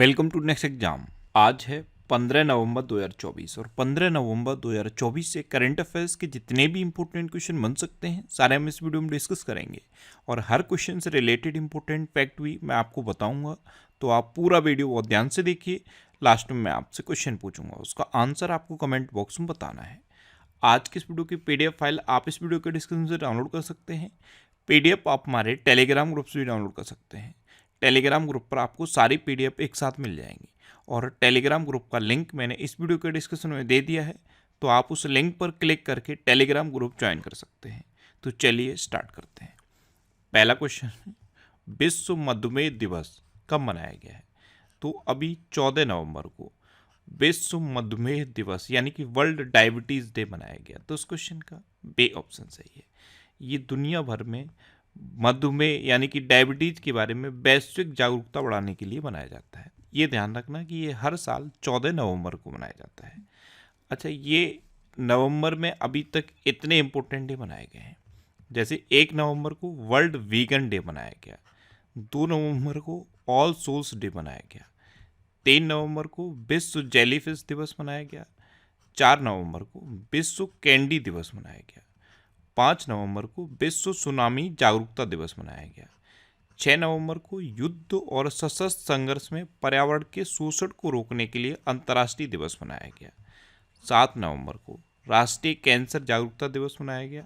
Welcome to next exam. आज है 15 नवंबर 2024 और 15 नवंबर 2024 से करंट अफेयर्स के जितने भी इंपॉर्टेंट क्वेश्चन बन सकते हैं सारे हम इस वीडियो में डिस्कस करेंगे और हर क्वेश्चन से रिलेटेड इंपॉर्टेंट फैक्ट भी मैं आपको बताऊंगा। तो आप पूरा वीडियो बहुत ध्यान से देखिए। लास्ट में मैं आपसे क्वेश्चन पूछूंगा, उसका आंसर आपको कमेंट बॉक्स में बताना है। आज की इस वीडियो की PDF फाइल आप इस वीडियो के डिस्क्रिप्शन से डाउनलोड कर सकते हैं। PDF आप हमारे टेलीग्राम ग्रुप से भी डाउनलोड कर सकते हैं। टेलीग्राम ग्रुप पर आपको सारी PDF एक साथ मिल जाएंगी और टेलीग्राम ग्रुप का लिंक मैंने इस वीडियो के डिस्क्रिप्शन में दे दिया है, तो आप उस लिंक पर क्लिक करके टेलीग्राम ग्रुप ज्वाइन कर सकते हैं। तो चलिए स्टार्ट करते हैं। पहला क्वेश्चन है, विश्व मधुमेह दिवस कब मनाया गया है? तो अभी 14 नवंबर को विश्व मधुमेह दिवस यानी कि वर्ल्ड डायबिटीज डे मनाया गया। तो उस क्वेश्चन का बे ऑप्शन सही है। ये दुनिया भर में मधुमेह यानी कि डायबिटीज के बारे में वैश्विक जागरूकता बढ़ाने के लिए मनाया जाता है। ये ध्यान रखना कि ये हर साल 14 नवंबर को मनाया जाता है। अच्छा, ये नवंबर में अभी तक इतने इम्पोर्टेंट डे मनाए गए हैं, जैसे 1 नवंबर को वर्ल्ड वीगन डे मनाया गया, 2 नवंबर को ऑल सोल्स डे मनाया गया, 3 नवंबर को विश्व जेलीफिश दिवस मनाया गया, 4 नवंबर को विश्व कैंडी दिवस मनाया गया, 5 नवंबर को विश्व सुनामी जागरूकता दिवस मनाया गया, 6 नवंबर को युद्ध और सशस्त्र संघर्ष में पर्यावरण के शोषण को रोकने के लिए अंतर्राष्ट्रीय दिवस मनाया गया, 7 नवंबर को राष्ट्रीय कैंसर जागरूकता दिवस मनाया गया,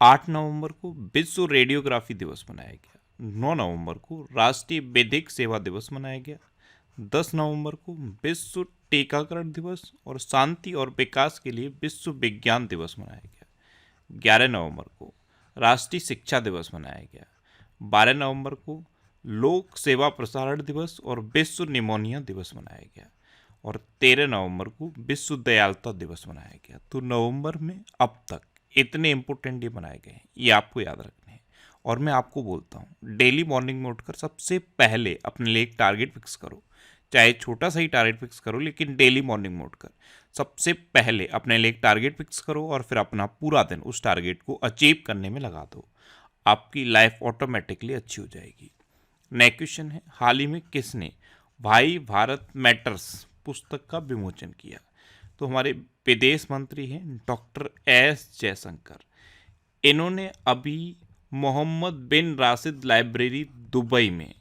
8 नवंबर को विश्व रेडियोग्राफी दिवस मनाया गया, 9 नवंबर को राष्ट्रीय विधिक सेवा दिवस मनाया गया, 10 नवंबर को विश्व टीकाकरण दिवस और शांति और विकास के लिए विश्व विज्ञान दिवस मनाया गया, 11 नवंबर को राष्ट्रीय शिक्षा दिवस मनाया गया, 12 नवंबर को लोक सेवा प्रसारण दिवस और विश्व निमोनिया दिवस मनाया गया और 13 नवंबर को विश्व दयालुता दिवस मनाया गया। तो नवंबर में अब तक इतने इंपॉर्टेंट डे मनाए गए हैं, ये आपको याद रखने हैं। और मैं आपको बोलता हूँ, डेली मॉर्निंग में उठकर सबसे पहले अपने लिए एक टारगेट फिक्स करो, चाहे छोटा सा ही टारगेट फिक्स करो, लेकिन डेली मॉर्निंग में उठकर सबसे पहले अपने लिए एक टारगेट फिक्स करो और फिर अपना पूरा दिन उस टारगेट को अचीव करने में लगा दो। आपकी लाइफ ऑटोमेटिकली अच्छी हो जाएगी। नेक्स्ट क्वेश्चन है, हाल ही में किसने भाई भारत मैटर्स पुस्तक का विमोचन किया? तो हमारे विदेश मंत्री हैं डॉक्टर एस जयशंकर। इन्होंने अभी मोहम्मद बिन राशिद लाइब्रेरी दुबई में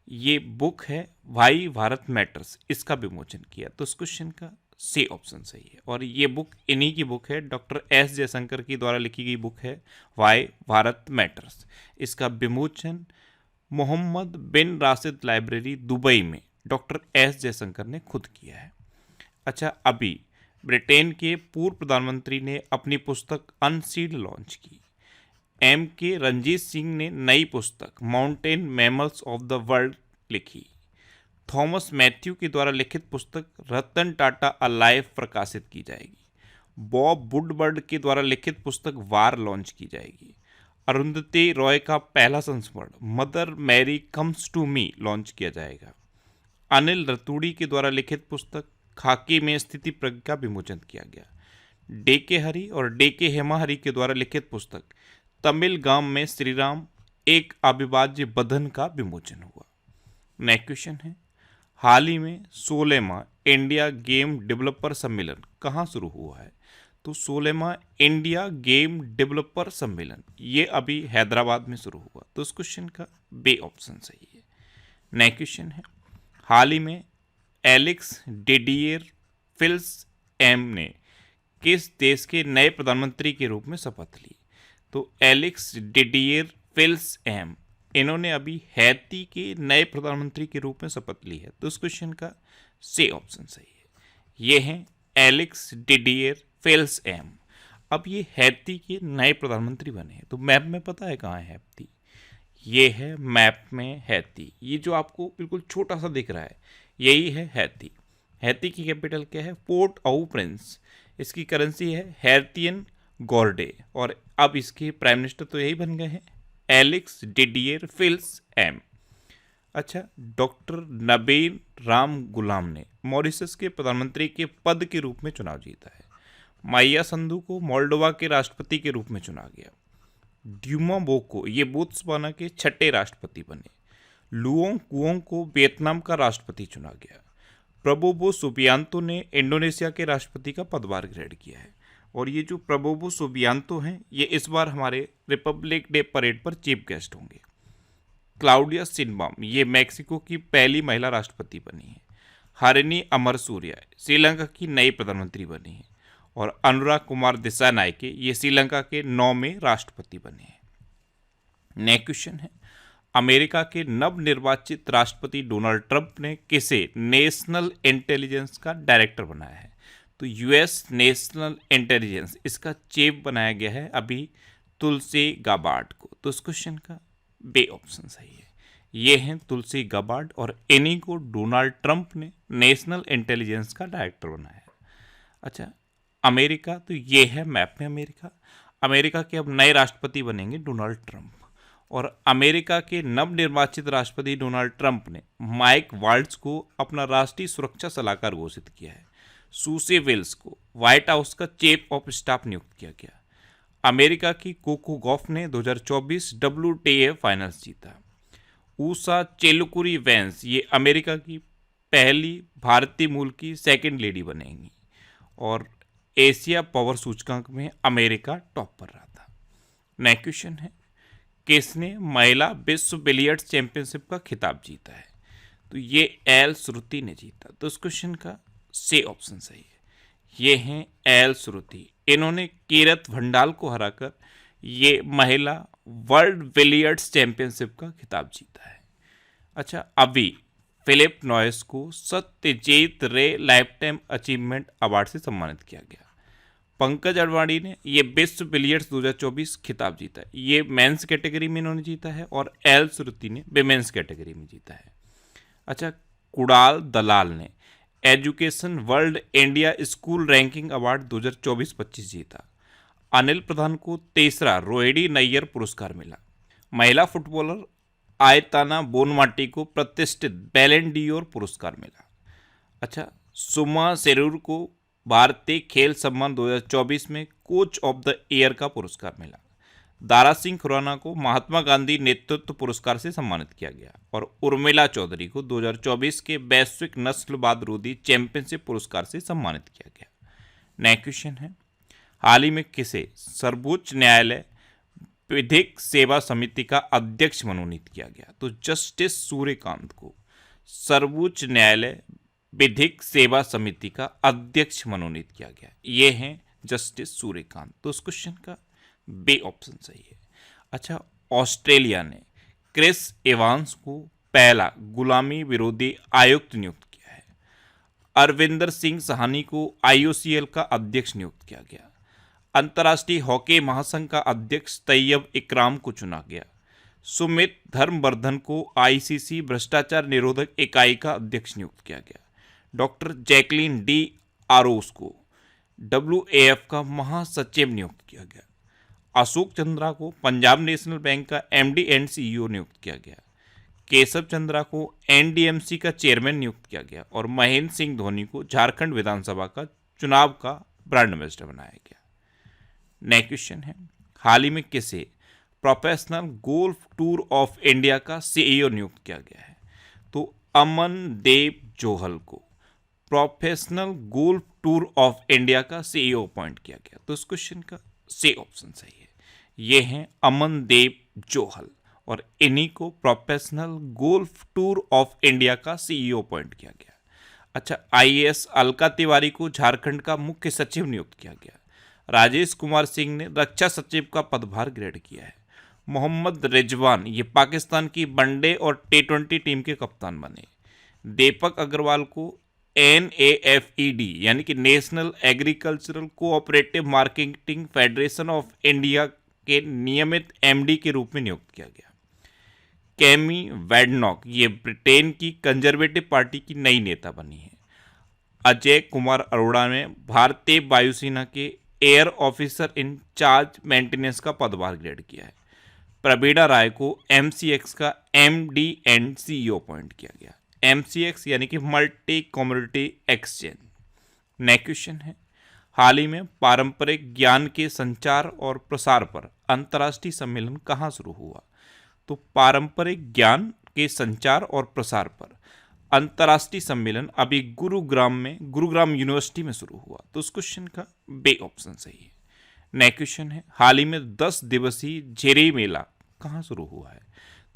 ये बुक है भाई भारत मैटर्स, इसका विमोचन किया। तो इस क्वेश्चन का सी ऑप्शन सही है और ये बुक इन्हीं की बुक है, डॉक्टर एस जयशंकर की द्वारा लिखी गई बुक है वाई भारत मैटर्स। इसका विमोचन मोहम्मद बिन राशिद लाइब्रेरी दुबई में डॉक्टर एस जयशंकर ने खुद किया है। अच्छा, अभी ब्रिटेन के पूर्व प्रधानमंत्री ने अपनी पुस्तक अनसील्ड लॉन्च की। के रंजीत सिंह ने नई पुस्तक mountain mammals of the world लिखी। थॉमस मैथ्यू के द्वारा लिखित पुस्तक रतन टाटा अलाइव प्रकाशित की जाएगी। बॉब वुडवर्ड के द्वारा लिखित पुस्तक वार लॉन्च की जाएगी। अरुंधति रॉय का पहला संस्मरण Mother Mary comes to me launch किया जाएगा। अनिल रतूड़ी के द्वारा लिखित पुस्तक खाकी में स्थिति प्रज्ञा का विमोचन किया गया। DK हरि और DK हेमाहरि के द्वारा लिखित पुस्तक तमिल गांव में श्री राम एक अविभाज्य बंधन का विमोचन हुआ। नेक्स्ट क्वेश्चन है, हाल ही में 16वां इंडिया गेम डेवलपर सम्मेलन कहाँ शुरू हुआ है? तो 16वां इंडिया गेम डेवलपर सम्मेलन ये अभी हैदराबाद में शुरू हुआ। तो इस क्वेश्चन का बे ऑप्शन सही है। नेक्स्ट क्वेश्चन है, हाल ही में एलेक्स डिडियर फिल्स एम ने किस देश के नए प्रधानमंत्री के रूप में शपथ ली? तो एलेक्स डिडियर फिल्स एम इन्होंने अभी हैती के नए प्रधानमंत्री के रूप में शपथ ली है। तो इस क्वेश्चन का सी ऑप्शन सही है। ये हैं एलेक्स डिडियर फिल्स एम। अब ये हैती के नए प्रधानमंत्री बने हैं। तो मैप में पता है कहाँ है हैती? ये है मैप में हैती। ये जो आपको बिल्कुल छोटा सा दिख रहा है यही है हैती। हैती की कैपिटल क्या है? Port au Prince. इसकी करेंसी है हैतियन गॉर्डे और अब इसके प्राइम मिनिस्टर तो यही बन गए हैं एलेक्स डिडियर फिल्स एम। अच्छा, डॉक्टर नबील राम गुलाम ने मॉरिशस के प्रधानमंत्री के पद के रूप में चुनाव जीता है। माइया संधू को मोल्डोवा के राष्ट्रपति के रूप में चुना गया। ड्यूमा बोको ये बोत्सवाना के छठे राष्ट्रपति बने। लुओंग कुओंग को वियतनाम का राष्ट्रपति चुना गया। प्रबोवो सुबियांतो ने इंडोनेशिया के राष्ट्रपति का पदभार ग्रहण किया है। और ये जो प्रबोवो सुबियांतो हैं, ये इस बार हमारे रिपब्लिक डे परेड पर चीफ गेस्ट होंगे। क्लाउडिया शिनबाम ये मैक्सिको की पहली महिला राष्ट्रपति बनी है। हरिनी अमरसूरिया श्रीलंका की नई प्रधानमंत्री बनी है। और अनुराग कुमार दिसानायके ये श्रीलंका के 9वें राष्ट्रपति बने हैं। नेक्स्ट क्वेश्चन है, अमेरिका के नवनिर्वाचित राष्ट्रपति डोनाल्ड ट्रंप ने किसे नेशनल इंटेलिजेंस का डायरेक्टर बनाया है? तो यूएस नेशनल इंटेलिजेंस इसका चीफ बनाया गया है अभी तुलसी गाबार्ड को। तो इस क्वेश्चन का बे ऑप्शन सही है। ये हैं तुलसी गाबार्ड और इन्हीं को डोनाल्ड ट्रंप ने नेशनल इंटेलिजेंस का डायरेक्टर बनाया है। अच्छा, अमेरिका, तो ये है मैप में अमेरिका। अमेरिका के अब नए राष्ट्रपति बनेंगे डोनाल्ड ट्रंप। और अमेरिका के नवनिर्वाचित राष्ट्रपति डोनाल्ड ट्रंप ने माइक वाल्ट्ज को अपना राष्ट्रीय सुरक्षा सलाहकार घोषित किया है। सूसे वेल्स को व्हाइट हाउस का चीफ ऑफ स्टाफ नियुक्त किया गया। अमेरिका की कोको गॉफ ने 2024 WTA फाइनल्स जीता। ऊषा चेलुकुरी वेंस ये अमेरिका की पहली भारतीय मूल की सेकंड लेडी बनेंगी। और एशिया पावर सूचकांक में अमेरिका टॉप पर रहा था। नेक्स्ट क्वेश्चन है, किसने महिला विश्व बिलियर्ड्स चैंपियनशिप का खिताब जीता है? तो ये एल श्रुति ने जीता। तो इस क्वेश्चन का सी ऑप्शन सही है। ये हैं एल श्रुति। इन्होंने कीरत भंडाल को हराकर ये महिला वर्ल्ड बिलियर्ड्स चैंपियनशिप का खिताब जीता है। अच्छा, अभी फिलिप नॉयस को सत्यजीत रे लाइफ टाइम अचीवमेंट अवार्ड से सम्मानित किया गया। पंकज अडवाणी ने ये विश्व बिलियर्ड्स 2024 खिताब जीता है। ये मेंस कैटेगरी में इन्होंने जीता है और एल श्रुति ने विमेंस कैटेगरी में जीता है। अच्छा, कुणाल दलाल ने education world India school ranking award 2024-25 जीता। अनिल प्रधान को तीसरा रोहिणी नैयर पुरस्कार मिला। महिला फुटबॉलर आयताना बोनमाटी को प्रतिष्ठित बैलन डी'ओर पुरस्कार मिला। अच्छा, सुमा सेरूर को भारतीय खेल सम्मान 2024 में कोच ऑफ द ईयर का पुरस्कार मिला। दारा सिंह खुराना को महात्मा गांधी नेतृत्व पुरस्कार से सम्मानित किया गया। और उर्मिला चौधरी को 2024 के वैश्विक नस्लवाद रोधी चैंपियनशिप पुरस्कार से सम्मानित किया गया। नेक्स्ट क्वेश्चन है, हाल ही में किसे सर्वोच्च न्यायालय विधिक सेवा समिति का अध्यक्ष मनोनीत किया गया? तो जस्टिस सूर्यकांत को सर्वोच्च न्यायालय विधिक सेवा समिति का अध्यक्ष मनोनीत किया गया। ये हैं जस्टिस सूर्यकांत। तो उस क्वेश्चन का बे ऑप्शन सही है। अच्छा, ऑस्ट्रेलिया ने क्रिस एवांस को पहला गुलामी विरोधी आयुक्त नियुक्त किया है। अरविंदर सिंह सहानी को IOCL का अध्यक्ष नियुक्त किया गया। अंतर्राष्ट्रीय हॉकी महासंघ का अध्यक्ष तैयब इकराम को चुना गया। सुमित धर्मवर्धन को ICC भ्रष्टाचार निरोधक इकाई का अध्यक्ष नियुक्त किया गया। डॉक्टर जैकलीन डी आरोस को WAF का महासचिव नियुक्त किया गया। अशोक चंद्रा को पंजाब नेशनल बैंक का MD एंड CEO नियुक्त किया गया। केशव चंद्रा को NDMC का चेयरमैन नियुक्त किया गया। और महेंद्र सिंह धोनी को झारखंड विधानसभा का चुनाव का ब्रांड एम्बेसडर बनाया गया। नेक्स्ट क्वेश्चन है, हाल ही में किसे professional golf tour of India का CEO नियुक्त किया गया है? तो अमनदेव जोहल को professional golf tour of India का CEO अपॉइंट किया गया। तो इस क्वेश्चन का सी ऑप्शन सही है। ये हैं अमनदेव जोहल और इन्हीं को professional golf tour of India का CEO अपॉइंट किया गया। अच्छा, IAS अलका तिवारी को झारखंड का मुख्य सचिव नियुक्त किया गया। राजेश कुमार सिंह ने रक्षा सचिव का पदभार ग्रहण किया है। मोहम्मद रिजवान ये पाकिस्तान की वनडे और T20 टीम के कप्तान बने। दीपक अग्रवाल को NAFED यानी कि national agricultural cooperative marketing federation of India के नियमित MD के रूप में नियुक्त किया गया। कैमी वेडनॉक ये ब्रिटेन की कंजर्वेटिव पार्टी की नई नेता बनी है। अजय कुमार अरोड़ा ने भारतीय वायुसेना के air officer in charge maintenance का पदभार ग्रहण किया है। प्रवीणा राय को MCX का MD एंड CEO अपॉइंट किया गया। MCX यानी कि multi community exchange. Next question है, हाल ही में पारंपरिक ज्ञान के संचार और प्रसार पर अंतर्राष्ट्रीय सम्मेलन कहाँ शुरू हुआ? तो पारंपरिक ज्ञान के संचार और प्रसार पर अंतर्राष्ट्रीय सम्मेलन अभी गुरुग्राम यूनिवर्सिटी में शुरू हुआ? तो उस क्वेश्चन का बे ऑप्शन सही है। नेक्स्ट क्वेश्चन है, हाल ही में 10 दिवसीय झेरी मेला कहाँ शुरू हुआ है?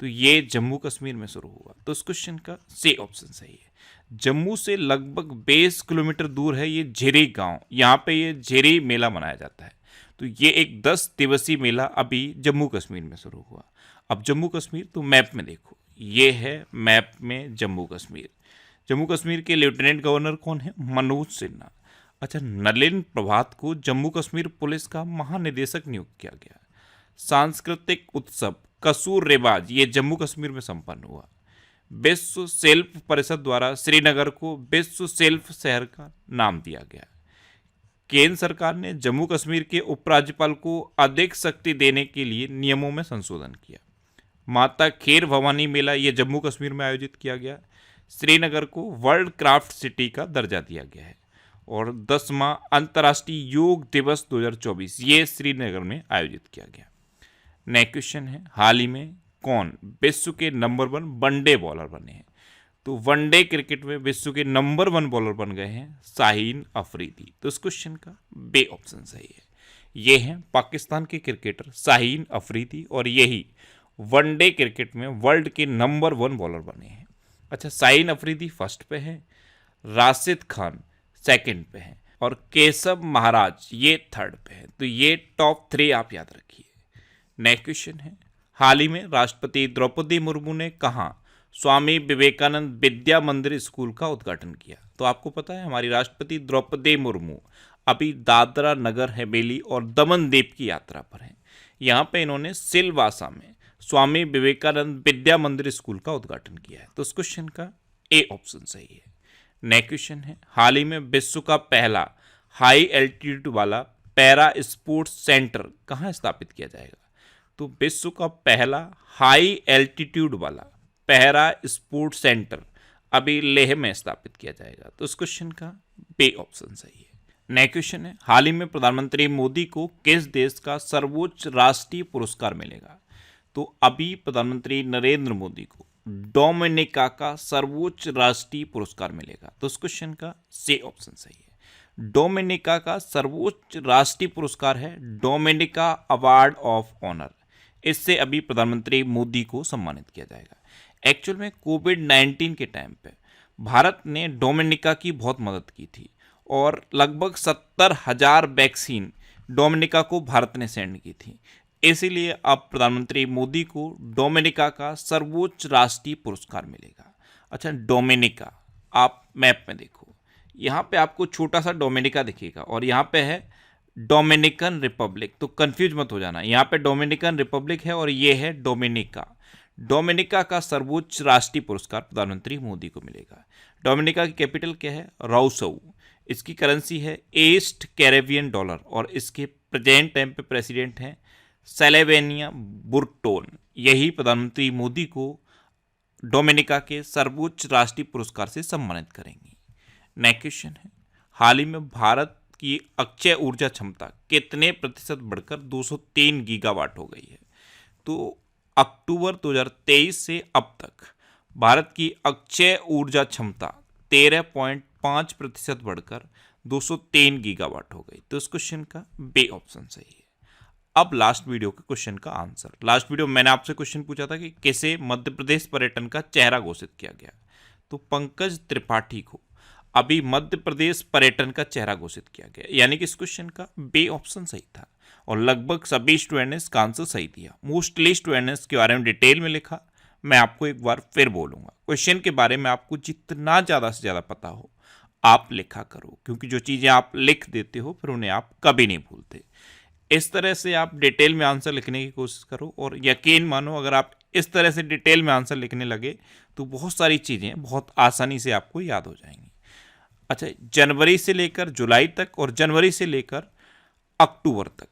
तो ये जम्मू कश्मीर में शुरू हुआ। तो इस क्वेश्चन का सी ऑप्शन सही है। जम्मू से लगभग 20 किलोमीटर दूर है ये झेरी गांव, यहाँ पे ये झेरी मेला मनाया जाता है। तो ये एक 10 दिवसीय मेला अभी जम्मू कश्मीर में शुरू हुआ। अब जम्मू कश्मीर तो मैप में देखो, ये है मैप में जम्मू कश्मीर। जम्मू कश्मीर के लेफ्टिनेंट गवर्नर कौन है? मनोज सिन्हा। अच्छा, नलिन प्रभात को जम्मू कश्मीर पुलिस का महानिदेशक नियुक्त किया गया। सांस्कृतिक उत्सव कसूर रेवाज ये जम्मू कश्मीर में संपन्न हुआ। विश्व शिल्प परिषद द्वारा श्रीनगर को विश्व शिल्प शहर का नाम दिया गया। केंद्र सरकार ने जम्मू कश्मीर के उपराज्यपाल को अधिक शक्ति देने के लिए नियमों में संशोधन किया। माता खेर भवानी मेला ये जम्मू कश्मीर में आयोजित किया गया। श्रीनगर को वर्ल्ड क्राफ्ट सिटी का दर्जा दिया गया है। और 10वां अंतर्राष्ट्रीय योग दिवस 2024 ये श्रीनगर में आयोजित किया गया। नेक्स्ट क्वेश्चन है, हाल ही में कौन विश्व के नंबर 1 वनडे बॉलर बने हैं? तो वनडे क्रिकेट में विश्व के नंबर 1 बॉलर बन गए हैं शाहीन अफरीदी। तो इस क्वेश्चन का बे ऑप्शन सही है। ये हैं पाकिस्तान के क्रिकेटर शाहीन अफरीदी और यही वनडे क्रिकेट में वर्ल्ड के नंबर 1 बॉलर बने हैं। अच्छा, शाहीन अफरीदी फर्स्ट पे है, राशिद खान सेकंड पे है और केशव महाराज ये थर्ड पे है। तो ये टॉप 3 आप याद रखिए। नेक्स्ट क्वेश्चन है, हाल ही में राष्ट्रपति द्रौपदी मुर्मू ने कहाँ स्वामी विवेकानंद विद्या मंदिर स्कूल का उद्घाटन किया? तो आपको पता है हमारी राष्ट्रपति द्रौपदी मुर्मू अभी दादरा नगर हवेली और दमन दीव की यात्रा पर हैं। यहाँ पे इन्होंने सिलवासा में स्वामी विवेकानंद विद्या मंदिर स्कूल का उद्घाटन किया है। तो इस क्वेश्चन का ए ऑप्शन सही है। नेक्स्ट क्वेश्चन है, हाल ही में विश्व का पहला हाई एल्टीट्यूड वाला पैरा स्पोर्ट्स सेंटर कहाँ स्थापित किया जाएगा? तो विश्व का पहला हाई एल्टीट्यूड वाला पैरा स्पोर्ट्स सेंटर अभी लेह में स्थापित किया जाएगा। तो इस क्वेश्चन का बे ऑप्शन सही है। नेक्स्ट क्वेश्चन है, हाल ही में प्रधानमंत्री मोदी को किस देश का सर्वोच्च राष्ट्रीय पुरस्कार मिलेगा? तो अभी प्रधानमंत्री नरेंद्र मोदी को डोमिनिका का सर्वोच्च राष्ट्रीय पुरस्कार मिलेगा। तो इस क्वेश्चन का सी ऑप्शन सही है। डोमिनिका का सर्वोच्च राष्ट्रीय पुरस्कार है डोमिनिका अवार्ड ऑफ ऑनर। इससे अभी प्रधानमंत्री मोदी को सम्मानित किया जाएगा। एक्चुअल में कोविड-19 के टाइम पे भारत ने डोमिनिका की बहुत मदद की थी और लगभग 70,000 वैक्सीन डोमिनिका को भारत ने सेंड की थी। इसीलिए अब प्रधानमंत्री मोदी को डोमिनिका का सर्वोच्च राष्ट्रीय पुरस्कार मिलेगा। अच्छा, डोमिनिका आप मैप में देखो, यहाँ पे आपको छोटा सा डोमिनिका दिखेगा और यहाँ पे है डोमिनिकन रिपब्लिक। तो कंफ्यूज मत हो जाना, यहाँ पे डोमिनिकन रिपब्लिक है और ये है डोमिनिका। डोमिनिका का सर्वोच्च राष्ट्रीय पुरस्कार प्रधानमंत्री मोदी को मिलेगा। डोमिनिका की कैपिटल क्या है? राउसऊ। इसकी करेंसी है ईस्ट कैरेबियन डॉलर और इसके प्रेजेंट टाइम पे प्रेसिडेंट हैं सेलेवेनिया बुर्टोन। यही प्रधानमंत्री मोदी को डोमिनिका के सर्वोच्च राष्ट्रीय पुरस्कार से सम्मानित करेंगी। नेक्स्ट क्वेश्चन है, हाल ही में भारत की अक्षय ऊर्जा क्षमता कितने प्रतिशत बढ़कर 203 गीगावाट हो गई है? तो अक्टूबर 2023 से अब तक भारत की अक्षय ऊर्जा क्षमता 13.5% बढ़कर 203 गीगावाट हो गई। तो इस क्वेश्चन का बे ऑप्शन सही है। अब लास्ट वीडियो के क्वेश्चन का आंसर। लास्ट वीडियो मैंने आपसे क्वेश्चन पूछा था कि कैसे मध्य प्रदेश पर्यटन का चेहरा घोषित किया गया। तो पंकज त्रिपाठी को अभी मध्य प्रदेश पर्यटन का चेहरा घोषित किया गया, यानी कि इस क्वेश्चन का बे ऑप्शन सही था और लगभग सभी स्टूडेंट ने इसका आंसर सही दिया। मोस्टली स्टूडेंट ने इसके बारे में डिटेल में लिखा। मैं आपको एक बार फिर बोलूँगा, क्वेश्चन के बारे में आपको जितना ज़्यादा से ज़्यादा पता हो आप लिखा करो, क्योंकि जो चीज़ें आप लिख देते हो फिर उन्हें आप कभी नहीं भूलते। इस तरह से आप डिटेल में आंसर लिखने की कोशिश करो और यकीन मानो अगर आप इस तरह से डिटेल में आंसर लिखने लगे तो बहुत सारी चीज़ें बहुत आसानी से आपको याद हो जाएंगी। अच्छा, जनवरी से लेकर जुलाई तक और जनवरी से लेकर अक्टूबर तक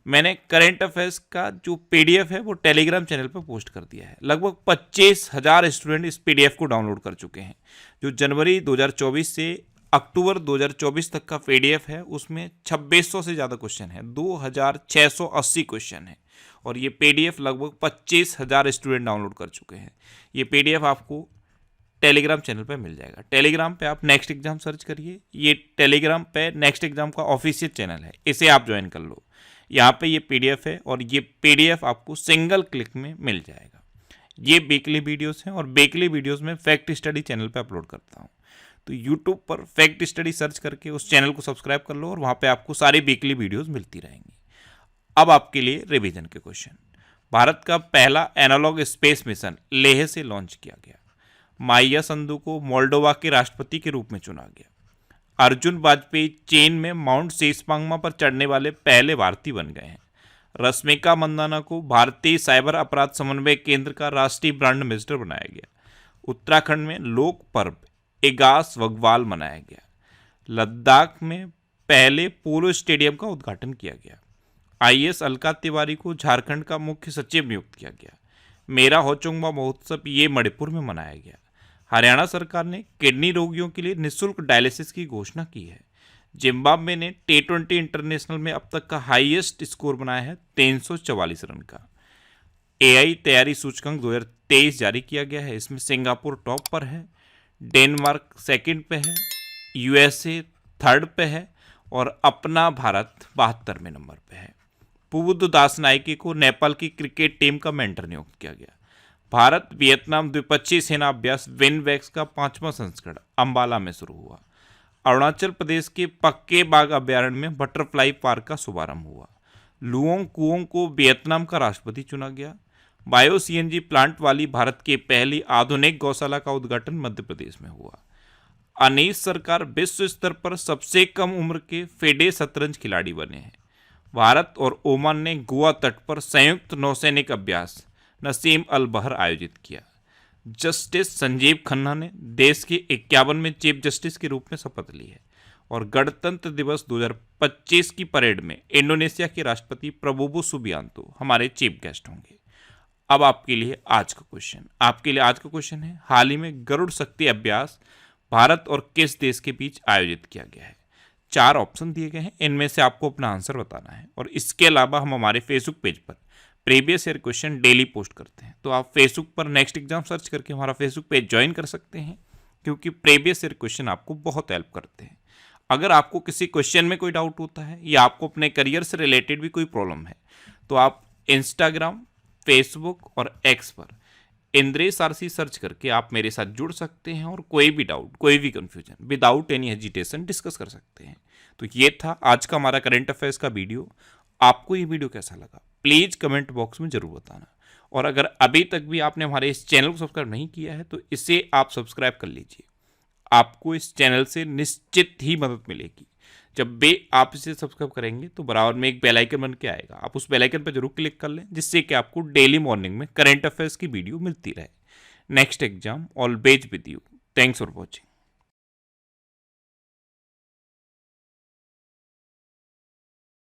मैंने करंट अफेयर्स का जो पीडीएफ है वो टेलीग्राम चैनल पर पोस्ट कर दिया है। लगभग 25,000 स्टूडेंट इस पीडीएफ को डाउनलोड कर चुके हैं। जो जनवरी 2024 से अक्टूबर 2024 तक का पीडीएफ है उसमें 2600 से ज़्यादा क्वेश्चन है, 2680 क्वेश्चन है और ये पीडीएफ लगभग 25,000 स्टूडेंट डाउनलोड कर चुके हैं। ये पीडीएफ आपको टेलीग्राम चैनल पे मिल जाएगा। टेलीग्राम पे आप नेक्स्ट एग्जाम सर्च करिए, ये टेलीग्राम पे नेक्स्ट एग्जाम का ऑफिशियल चैनल है, इसे आप ज्वाइन कर लो। यहाँ पे ये पीडीएफ है और ये पीडीएफ आपको सिंगल क्लिक में मिल जाएगा। ये वीकली वीडियोस हैं और वीकली वीडियोस में फैक्ट स्टडी चैनल पे अपलोड करता हूँ। तो यूट्यूब पर फैक्ट स्टडी सर्च करके उस चैनल को सब्सक्राइब कर लो और वहाँ पे आपको सारी वीकली वीडियोस मिलती रहेंगी। अब आपके लिए रिवीजन के क्वेश्चन। भारत का पहला एनालॉग स्पेस मिशन लेह से लॉन्च किया गया। माइया संधू को मोल्डोवा के राष्ट्रपति के रूप में चुना गया। अर्जुन वाजपेयी चीन में माउंट शीशमांगमा पर चढ़ने वाले पहले भारतीय बन गए हैं। रश्मिका मंदाना को भारतीय साइबर अपराध समन्वय केंद्र का राष्ट्रीय ब्रांड एम्बेसडर बनाया गया। उत्तराखंड में लोक पर्व एगास वगवाल मनाया गया। लद्दाख में पहले पोलो स्टेडियम का उद्घाटन किया गया। आईएएस अलका तिवारी को झारखंड का मुख्य सचिव नियुक्त किया गया। मेरा होचोंगबा महोत्सव ये मणिपुर में मनाया गया। हरियाणा सरकार ने किडनी रोगियों के लिए निःशुल्क डायलिसिस की घोषणा की है। जिम्बाब्वे ने T20 इंटरनेशनल में अब तक का हाईएस्ट स्कोर बनाया है 344 रन का। एआई तैयारी सूचकांक 2023 जारी किया गया है। इसमें सिंगापुर टॉप पर है, डेनमार्क सेकंड पे है, यूएसए थर्ड पे है और अपना भारत 72वें नंबर पे है। पुबुद्धु दास नायके को नेपाल की क्रिकेट टीम का मेंटर नियुक्त किया गया। भारत वियतनाम द्विपक्षीय सेना अभ्यास विनवैक्स का 5वां संस्करण अंबाला में शुरू हुआ। अरुणाचल प्रदेश के पक्के बाग अभ्यारण्य में बटरफ्लाई पार्क का शुभारंभ हुआ। लुओंग कुओंग को वियतनाम का राष्ट्रपति चुना गया। बायो सीएनजी प्लांट वाली भारत की पहली आधुनिक गौशाला का उद्घाटन मध्य प्रदेश में हुआ। अनीस सरकार विश्व स्तर पर सबसे कम उम्र के फेडे शतरंज खिलाड़ी बने हैं। भारत और ओमान ने गोवा तट पर संयुक्त नौसैनिक अभ्यास नसीम अल बहर आयोजित किया। जस्टिस संजीव खन्ना ने देश के 51वें चीफ जस्टिस के रूप में शपथ ली है और गणतंत्र दिवस 2025 की परेड में इंडोनेशिया के राष्ट्रपति प्रबोवो सुबियांतो हमारे चीफ गेस्ट होंगे। अब आपके लिए आज का क्वेश्चन है, हाल ही में गरुड़ शक्ति अभ्यास भारत और किस देश के बीच आयोजित किया गया है। 4 ऑप्शन दिए गए हैं, इनमें से आपको अपना आंसर बताना है। और इसके अलावा हम हमारे फेसबुक पेज पर previous year question daily post करते हैं, तो आप फेसबुक पर नेक्स्ट एग्जाम सर्च करके हमारा फेसबुक पेज ज्वाइन कर सकते हैं, क्योंकि प्रीवियस ईयर क्वेश्चन आपको बहुत हेल्प करते हैं। अगर आपको किसी क्वेश्चन में कोई डाउट होता है या आपको अपने करियर से रिलेटेड भी कोई प्रॉब्लम है, तो आप इंस्टाग्राम, फेसबुक और एक्स पर इंद्रेश आरसी सर्च करके आप मेरे साथ जुड़ सकते हैं और कोई भी डाउट, कोई भी confusion without any hesitation discuss कर सकते हैं। तो ये था आज का हमारा करंट अफेयर्स का वीडियो। आपको ये वीडियो कैसा लगा प्लीज़ कमेंट बॉक्स में ज़रूर बताना। और अगर अभी तक भी आपने हमारे इस चैनल को सब्सक्राइब नहीं किया है तो इसे आप सब्सक्राइब कर लीजिए। आपको इस चैनल से निश्चित ही मदद मिलेगी। जब भी आप इसे सब्सक्राइब करेंगे तो बराबर में एक बेल आइकन बन के आएगा, आप उस बेल आइकन पर जरूर क्लिक कर लें, जिससे कि आपको डेली मॉर्निंग में करंट अफेयर्स की वीडियो मिलती रहे। Next exam always with you. Thanks for watching.